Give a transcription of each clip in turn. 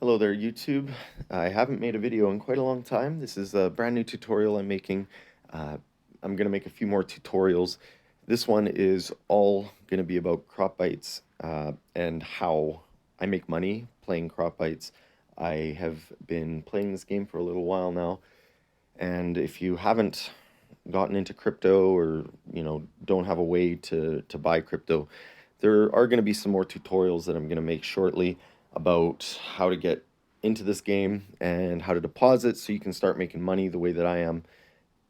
Hello there, YouTube. I haven't made a video in quite a long time. This is a brand new tutorial I'm making. Uh, I'm going to make a few more tutorials. This one is all going to be about crop bites and how I make money playing crop bites. I have been playing this game for a little while now, and if you haven't gotten into crypto or don't have a way to buy crypto, there are going to be some more tutorials that I'm going to make shortly about how to get into this game and how to deposit so you can start making money the way that I am.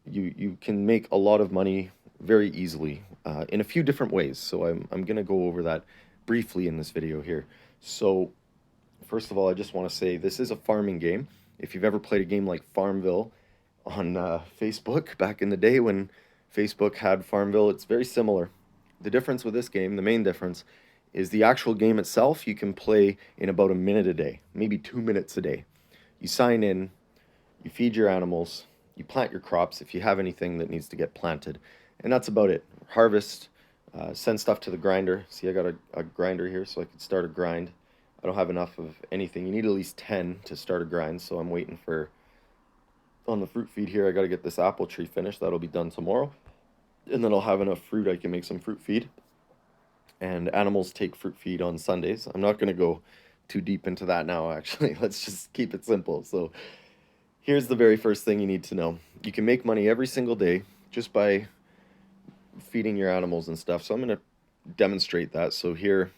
You can make a lot of money very easily in a few different ways. So I'm going to go over that briefly in this video here. So first of all, I just want to say this is a farming game. If you've ever played a game like Farmville on Facebook back in the day when Facebook had Farmville, it's very similar. The difference with this game, the main difference, is the actual game itself you can play in about a minute a day, maybe 2 minutes a day. You sign in, you feed your animals, you plant your crops if you have anything that needs to get planted, and that's about it. Harvest, send stuff to the grinder. See, I got a grinder here so I could start a grind. I don't have enough of anything. You need at least 10 to start a grind, so I'm waiting for, on the fruit feed here, I got to get this apple tree finished. That'll be done tomorrow. And then I'll have enough fruit I can make some fruit feed. And animals take fruit feed on Sundays. I'm not going to go too deep into that now, actually. Let's just keep it simple. So here's the very first thing you need to know. You can make money every single day just by feeding your animals and stuff. So I'm going to demonstrate that. So here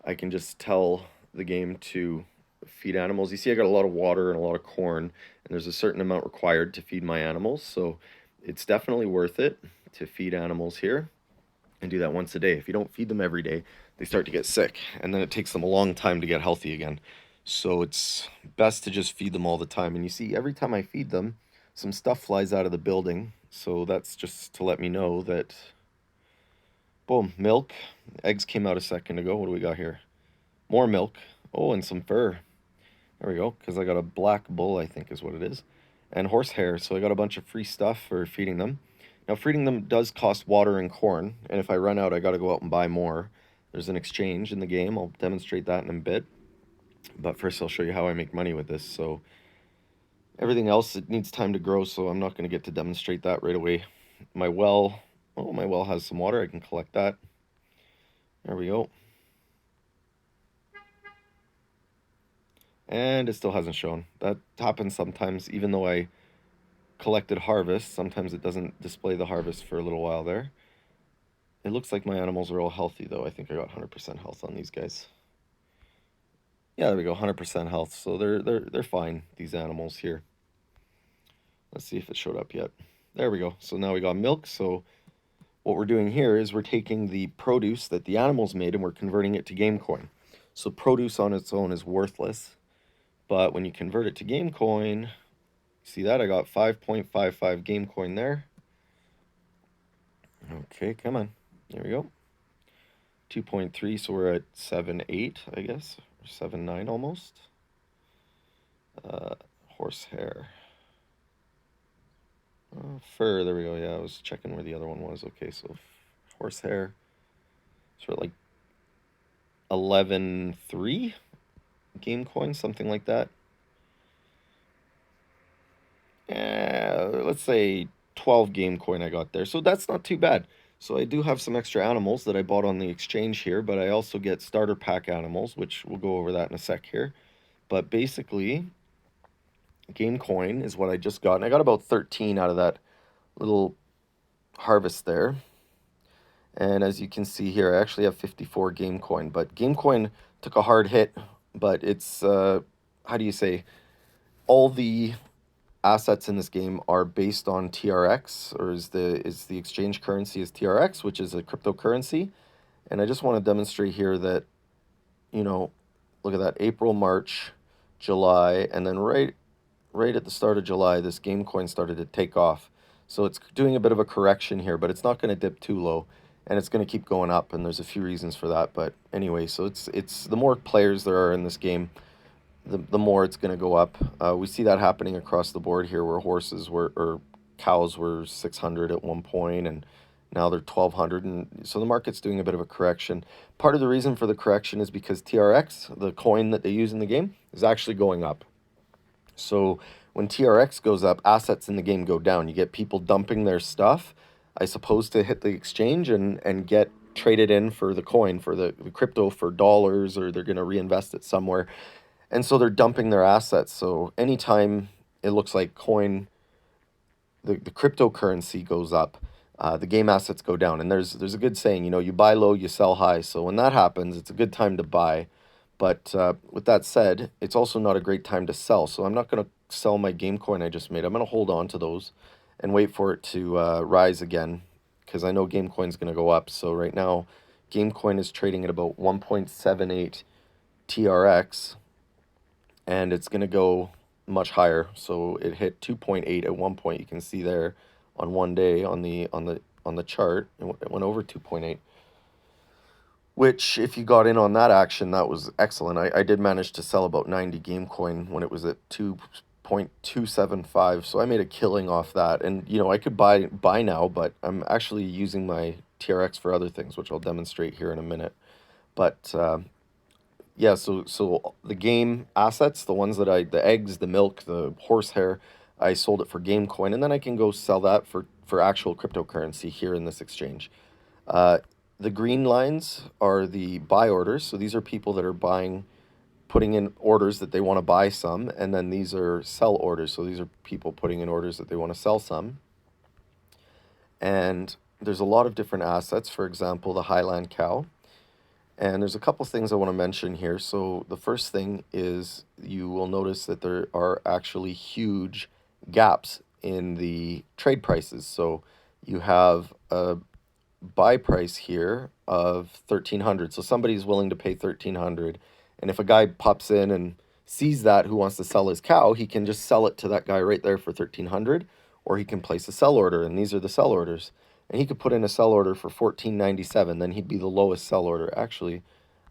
I can just tell the game to feed animals. You see I got a lot of water and a lot of corn, and there's a certain amount required to feed my animals. So it's definitely worth it to feed animals here and do that once a day. If you don't feed them every day, they start to get sick, and then it takes them a long time to get healthy again. So it's best to just feed them all the time. And you see, every time I feed them, some stuff flies out of the building. So that's just to let me know that, boom, milk. Eggs came out a second ago. What do we got here? More milk. Oh, and some fur. There we go, because I got a black bull, I think is what it is, and horsehair. So I got a bunch of free stuff for feeding them. Now, feeding them does cost water and corn, and if I run out, I got to go out and buy more. There's an exchange in the game. I'll demonstrate that in a bit. But first, I'll show you how I make money with this. So everything else, it needs time to grow, so I'm not going to get to demonstrate that right away. My well, oh, my well has some water. I can collect that. There we go. And it still hasn't shown. That happens sometimes, even though I collected harvest. Sometimes it doesn't display the harvest for a little while there. It looks like my animals are all healthy, though. I think I got 100% health on these guys. Yeah, there we go, 100% health. So they're fine, these animals here. Let's see if it showed up yet. There we go. So now we got milk. So what we're doing here is we're taking the produce that the animals made and we're converting it to game coin. So produce on its own is worthless, but when you convert it to game coin, see that? I got 5.55 game coin there. Okay, come on. There we go. 2.3, so we're at 7.8, I guess, or 7.9 almost. Horsehair. Fur, there we go. Yeah, I was checking where the other one was. Okay, so horsehair. So we're like 11.3 game coin, something like that. Let's say 12 game coin I got there. So that's not too bad. So I do have some extra animals that I bought on the exchange here, but I also get starter pack animals, which we'll go over that in a sec here. But basically, game coin is what I just got, and I got about 13 out of that little harvest there. And as you can see here, I actually have 54 game coin, but game coin took a hard hit, but it's, how do you say, all the assets in this game are based on TRX, or is the exchange currency is TRX, which is a cryptocurrency. And I just want to demonstrate here that, look at that, April, March, July, and then right at the start of July, this game coin started to take off. So it's doing a bit of a correction here, but it's not going to dip too low, and it's going to keep going up, and there's a few reasons for that. But anyway, so it's the more players there are in this game, the more it's going to go up. We see that happening across the board here, where horses were, or cows were 600 at one point, and Now they're 1,200, and so the market's doing a bit of a correction. Part of the reason for the correction is because TRX, the coin that they use in the game, is actually going up. So when TRX goes up, assets in the game go down. You get people dumping their stuff, I suppose, to hit the exchange and get traded in for the coin, for the crypto, for dollars, or they're going to reinvest it somewhere. And so they're dumping their assets. So anytime it looks like the cryptocurrency goes up, the game assets go down. And there's a good saying, you buy low, you sell high. So when that happens, it's a good time to buy. But with that said, it's also not a great time to sell. So I'm not going to sell my game coin I just made. I'm going to hold on to those and wait for it to rise again, because I know game coin's going to go up. So right now, game coin is trading at about 1.78 TRX, and it's going to go much higher. So it hit 2.8 at one point. You can see there on one day on the chart, it went over 2.8. Which, if you got in on that action, that was excellent. I did manage to sell about 90 game coin when it was at 2.275, so I made a killing off that. And I could buy now, but I'm actually using my TRX for other things, which I'll demonstrate here in a minute. But yeah, so the game assets, the ones that the eggs, the milk, the horsehair, I sold it for game coin, and then I can go sell that for actual cryptocurrency here in this exchange. Uh, the green lines are the buy orders. So these are people that are putting in orders that they want to buy some. And then these are sell orders. So these are people putting in orders that they want to sell some. And there's a lot of different assets. For example, the Highland cow. And there's a couple things I want to mention here. So the first thing is you will notice that there are actually huge gaps in the trade prices. So you have a buy price here of 1,300. So somebody's willing to pay 1,300. And if a guy pops in and sees that who wants to sell his cow, he can just sell it to that guy right there for 1,300, or he can place a sell order, and these are the sell orders. And he could put in a sell order for 14.97, then he'd be the lowest sell order. Actually,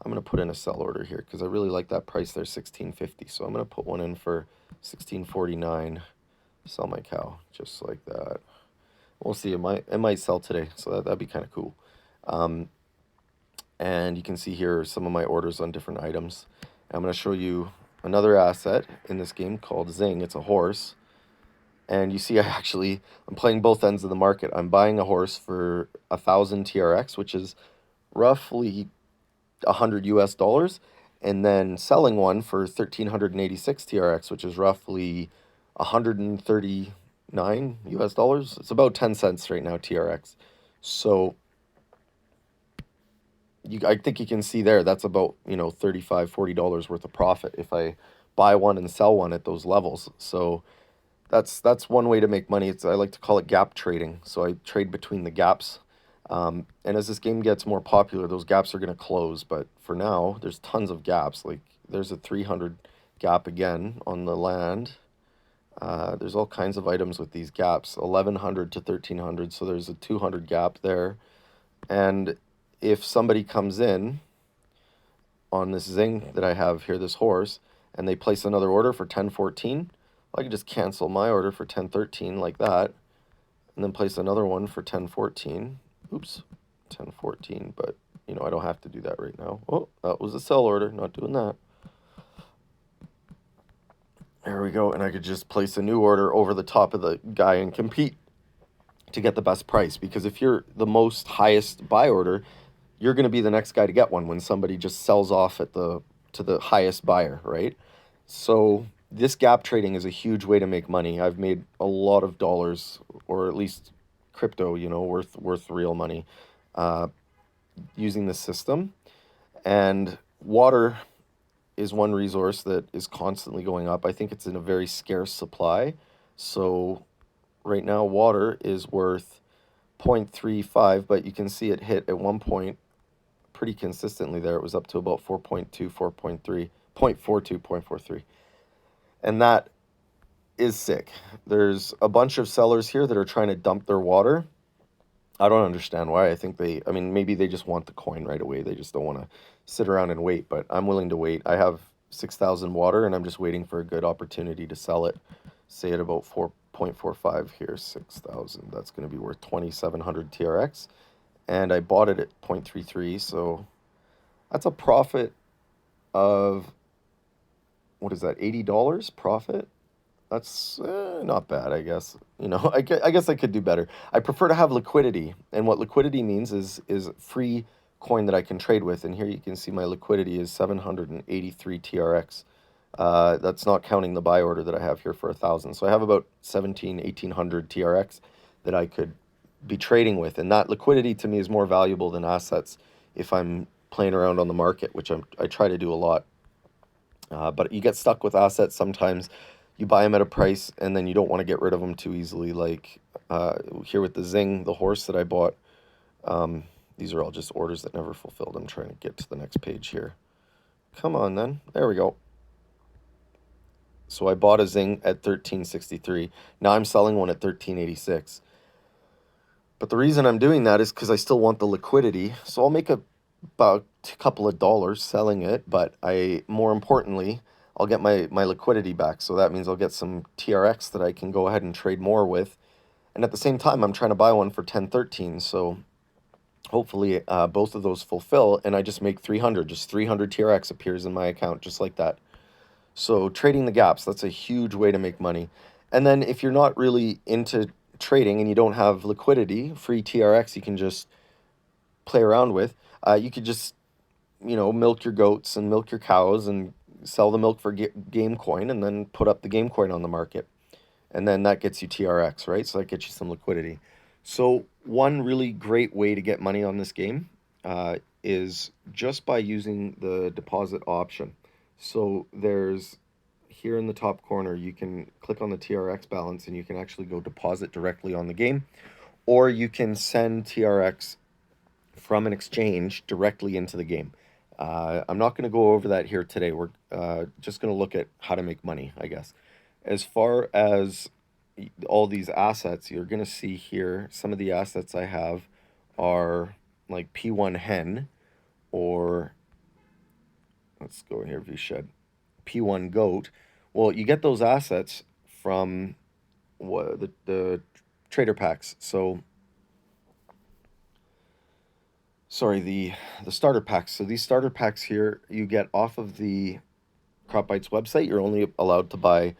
I'm going to put in a sell order here because I really like that price there, 16.50. So I'm going to put one in for 16.49. Sell my cow, just like that. We'll see. It might sell today, so that'd be kind of cool. Um, and you can see here some of my orders on different items. I'm going to show you another asset in this game called Zing. It's a horse. And you see I'm playing both ends of the market. I'm buying a horse for 1,000 TRX, which is roughly 100 US dollars, and then selling one for 1,386 TRX, which is roughly 139 US dollars. It's about 10 cents right now, TRX. So I think you can see there, that's about, $35, $40 worth of profit if I buy one and sell one at those levels. So that's one way to make money. I like to call it gap trading. So I trade between the gaps. And as this game gets more popular, those gaps are going to close. But for now, there's tons of gaps. Like there's a 300 gap again on the land. There's all kinds of items with these gaps, 1,100 to 1,300. So there's a 200 gap there. And if somebody comes in on this Zing that I have here, this horse, and they place another order for 10.14, I can just cancel my order for 10.13 like that, and then place another one for 10.14. Oops, 10.14, but I don't have to do that right now. Oh, that was a sell order, not doing that. There we go, and I could just place a new order over the top of the guy and compete to get the best price, because if you're the most highest buy order, you're going to be the next guy to get one when somebody just sells off to the highest buyer, right? So this gap trading is a huge way to make money. I've made a lot of dollars, or at least crypto, worth real money, using this system. And water is one resource that is constantly going up. I think it's in a very scarce supply. So right now, water is worth 0.35, but you can see it hit at one point pretty consistently there. It was up to about 4.2, 4.3, 0.42, 0.43. And that is sick. There's a bunch of sellers here that are trying to dump their water. I don't understand why. Maybe they just want the coin right away. They just don't want to sit around and wait, but I'm willing to wait. I have 6,000 water, and I'm just waiting for a good opportunity to sell it, say at about 0.45 here, 6,000. That's going to be worth 2,700 TRX. And I bought it at 0.33, so that's a profit of, what is that, $80 profit? That's not bad, I guess. I guess I could do better. I prefer to have liquidity, and what liquidity means is free coin that I can trade with. And here you can see my liquidity is 783 TRX. That's not counting the buy order that I have here for 1,000. So I have about 1,800 TRX that I could be trading with, and that liquidity to me is more valuable than assets if I'm playing around on the market, which I try to do a lot. But you get stuck with assets sometimes. You buy them at a price and then you don't want to get rid of them too easily. Like here with the Zing, the horse that I bought. These are all just orders that never fulfilled. I'm trying to get to the next page here. Come on then. There we go. So I bought a Zing at 1363. Now I'm selling one at 1386. But the reason I'm doing that is because I still want the liquidity. So I'll make about a couple of dollars selling it, but more importantly, I'll get my liquidity back. So that means I'll get some TRX that I can go ahead and trade more with. And at the same time, I'm trying to buy one for 1013. So hopefully both of those fulfill, and I just make 300. Just 300 TRX appears in my account just like that. So trading the gaps, that's a huge way to make money. And then if you're not really into trading and you don't have liquidity, free TRX you can just play around with. You could just, milk your goats and milk your cows and sell the milk for game coin and then put up the game coin on the market. And then that gets you TRX, right? So that gets you some liquidity. So one really great way to get money on this game is just by using the deposit option. So there's here in the top corner, you can click on the TRX balance and you can actually go deposit directly on the game, or you can send TRX from an exchange directly into the game. I'm not going to go over that here today. We're just going to look at how to make money, I guess. As far as all these assets, you're going to see here, some of the assets I have are like P1 Hen, or let's go here, VShed, P1 Goat. Well, you get those assets from the trader packs. So sorry, the starter packs. So these starter packs here you get off of the CropBytes website. You're only allowed to buy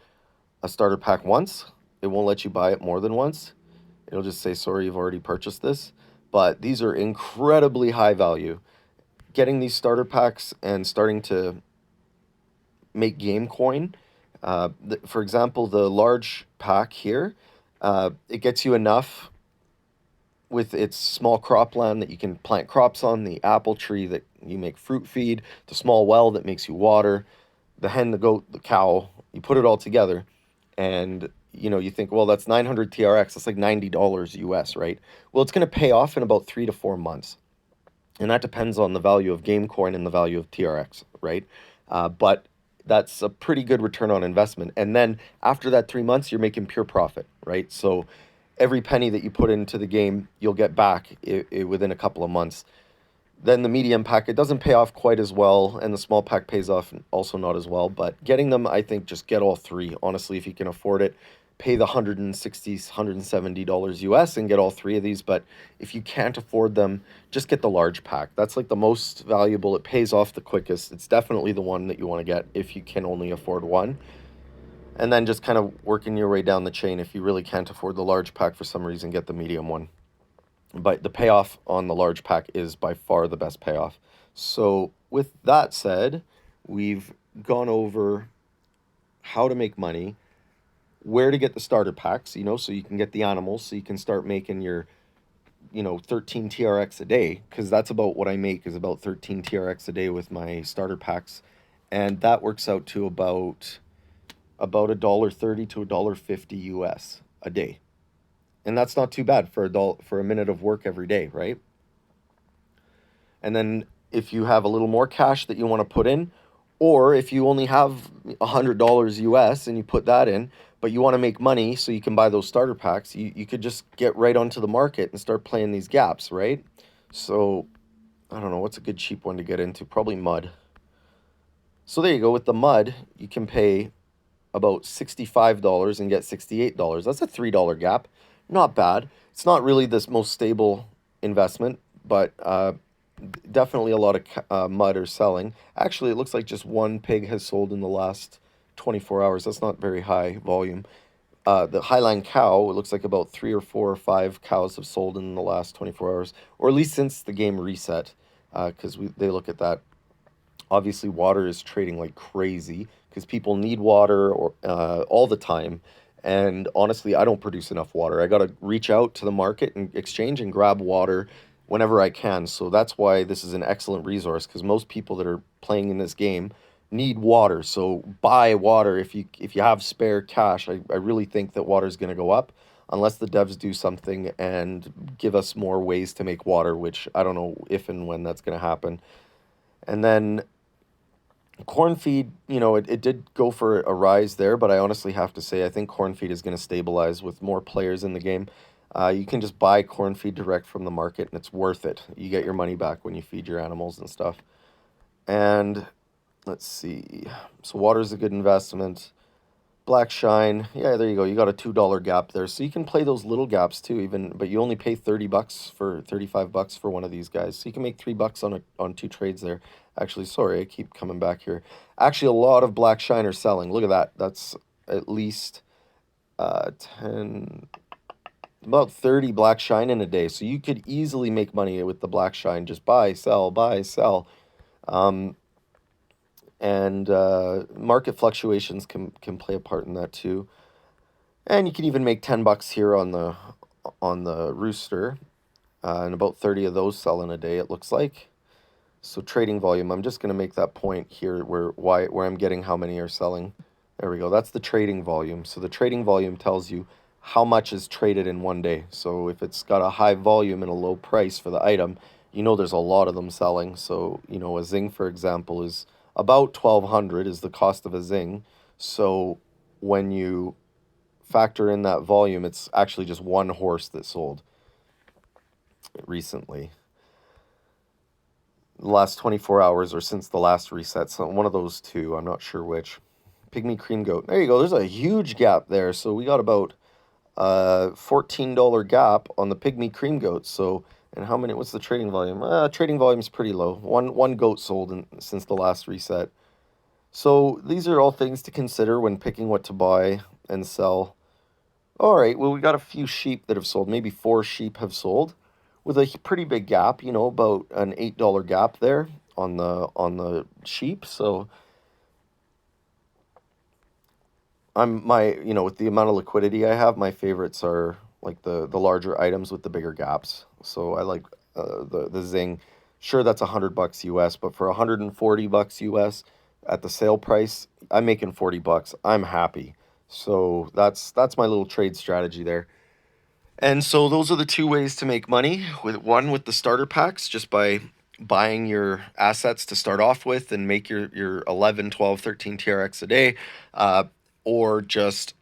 a starter pack once. It won't let you buy it more than once. It'll just say, sorry, you've already purchased this. But these are incredibly high value. Getting these starter packs and starting to make game coin. For example, the large pack here, it gets you enough with its small cropland that you can plant crops on, the apple tree that you make fruit feed, the small well that makes you water, the hen, the goat, the cow. You put it all together and you think, well, that's 900 TRX. That's like $90 US, right? Well, it's going to pay off in about 3 to 4 months. And that depends on the value of game coin and the value of TRX, right? But that's a pretty good return on investment. And then after that 3 months, you're making pure profit, right? So every penny that you put into the game, you'll get back within a couple of months. Then the medium pack, it doesn't pay off quite as well, and the small pack pays off also not as well. But getting them, I think, just get all three. Honestly, if you can afford it, pay the $160, $170 US and get all three of these. But if you can't afford them, just get the large pack. That's like the most valuable. It pays off the quickest. It's definitely the one that you want to get if you can only afford one. And then just kind of working your way down the chain. If you really can't afford the large pack for some reason, get the medium one. But the payoff on the large pack is by far the best payoff. So with that said, we've gone over how to make money, where to get the starter packs, so you can get the animals, so you can start making your, 13 TRX a day, because that's about what I make, is about 13 TRX a day with my starter packs. And that works out to about $1.30 to $1.50 US a day. And that's not too bad for a minute of work every day, right? And then if you have a little more cash that you want to put in, or if you only have $100 US and you put that in, but you want to make money so you can buy those starter packs, you could just get right onto the market and start playing these gaps, right? So I don't know, what's a good cheap one to get into? Probably mud. So there you go. With the mud, you can pay about $65 and get $68. That's a $3 gap. Not bad. It's not really this most stable investment, but definitely a lot of mud are selling. Actually, it looks like just one pig has sold in the last 24 hours. That's not very high volume. The Highline cow, it looks like about 3 or 4 or 5 cows have sold in the last 24 hours, or at least since the game reset, because they look at that. Obviously, water is trading like crazy because people need water or all the time. And honestly, I don't produce enough water. I got to reach out to the market and exchange and grab water whenever I can. So that's why this is an excellent resource because most people that are playing in this game need water. So buy water if you have spare cash. I really think that water is going to go up unless the devs do something and give us more ways to make water, which I don't know if and when that's going to happen. And then corn feed, it did go for a rise there, but I honestly have to say I think corn feed is going to stabilize with more players in the game. You can just buy corn feed direct from the market, and it's worth it. You get your money back when you feed your animals and stuff. And let's see. So water is a good investment. Black Shine, yeah, there you go. You got a $2 gap there, so you can play those little gaps too. Even, but you only pay $30 for $35 for one of these guys, so you can make $3 on 2 trades there. Actually, sorry, I keep coming back here. Actually, a lot of Black Shine are selling. Look at that. That's at least 10, about 30 Black Shine in a day. So you could easily make money with the Black Shine. Just buy, sell, buy, sell. Um, and market fluctuations can play a part in that too. And you can even make $10 here on the rooster, and about 30 of those sell in a day, it looks like. So trading volume, I'm just going to make that point here where I'm getting how many are selling. There we go. That's the trading volume. So the trading volume tells you how much is traded in one day. So if it's got a high volume and a low price for the item, there's a lot of them selling. So, a Zing, for example, is about 1,200 is the cost of a Zing. So when you factor in that volume, it's actually just one horse that sold recently. The last 24 hours or since the last reset. So one of those two, I'm not sure which. Pygmy cream goat. There you go. There's a huge gap there. So we got about $14 gap on the pygmy cream goat. So, and how many, what's the trading volume? Trading volume's pretty low. One goat sold since the last reset. So these are all things to consider when picking what to buy and sell. All right, well, we got a few sheep that have sold. Maybe 4 sheep have sold with a pretty big gap, about an $8 gap there on the sheep. So with the amount of liquidity I have, my favorites are like the larger items with the bigger gaps. So I like the Zing. Sure, that's $100 US, but for $140 US at the sale price, I'm making $40. I'm happy. So that's my little trade strategy there. And so those are the 2 ways to make money. With the starter packs, just by buying your assets to start off with and make your 11, 12, 13 TRX a day, or just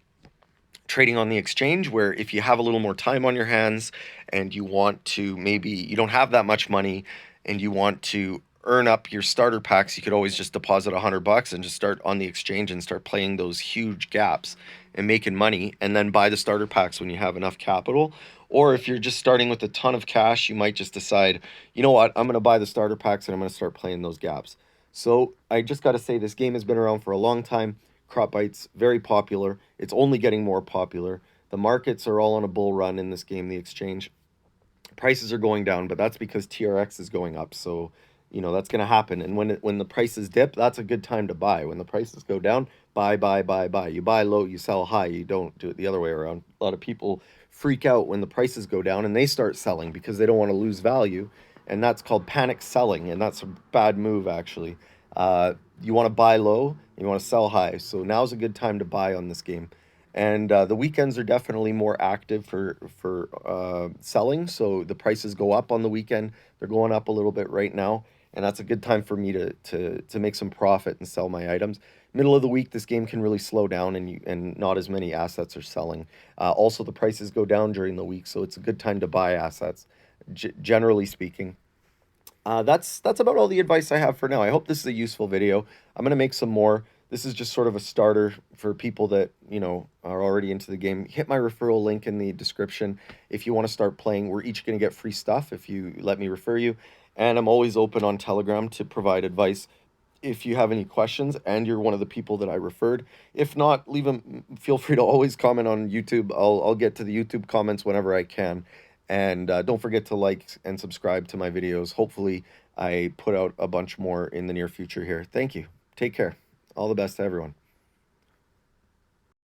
trading on the exchange, where if you have a little more time on your hands and you want to, maybe you don't have that much money and you want to earn up your starter packs, you could always just deposit $100 and just start on the exchange and start playing those huge gaps and making money, and then buy the starter packs when you have enough capital. Or if you're just starting with a ton of cash, you might just decide, you know what, I'm going to buy the starter packs and I'm going to start playing those gaps. So I just got to say, this game has been around for a long time. Crop.bite's very popular. It's only getting more popular. The markets are all on a bull run in this game, the exchange. Prices are going down, but that's because TRX is going up. So, that's going to happen. And when the prices dip, that's a good time to buy. When the prices go down, buy, buy, buy, buy. You buy low, you sell high. You don't do it the other way around. A lot of people freak out when the prices go down and they start selling because they don't want to lose value. And that's called panic selling. And that's a bad move, actually. You want to buy low, you want to sell high. So now's a good time to buy on this game. And the weekends are definitely more active for selling. So the prices go up on the weekend. They're going up a little bit right now, and that's a good time for me to make some profit and sell my items. Middle of the week, this game can really slow down, and not as many assets are selling. Also, the prices go down during the week, so it's a good time to buy assets, generally speaking. That's about all the advice I have for now. I hope this is a useful video. I'm going to make some more. this is just sort of a starter for people that, you know, are already into the game. Hit my referral link in the description if you want to start playing. We're each going to get free stuff if you let me refer you. And I'm always open on Telegram to provide advice if you have any questions and you're one of the people that I referred. If not, leave them. Feel free to always comment on YouTube. I'll get to the YouTube comments whenever I can. And don't forget to like and subscribe to my videos. Hopefully, I put out a bunch more in the near future here. Thank you. Take care. All the best to everyone.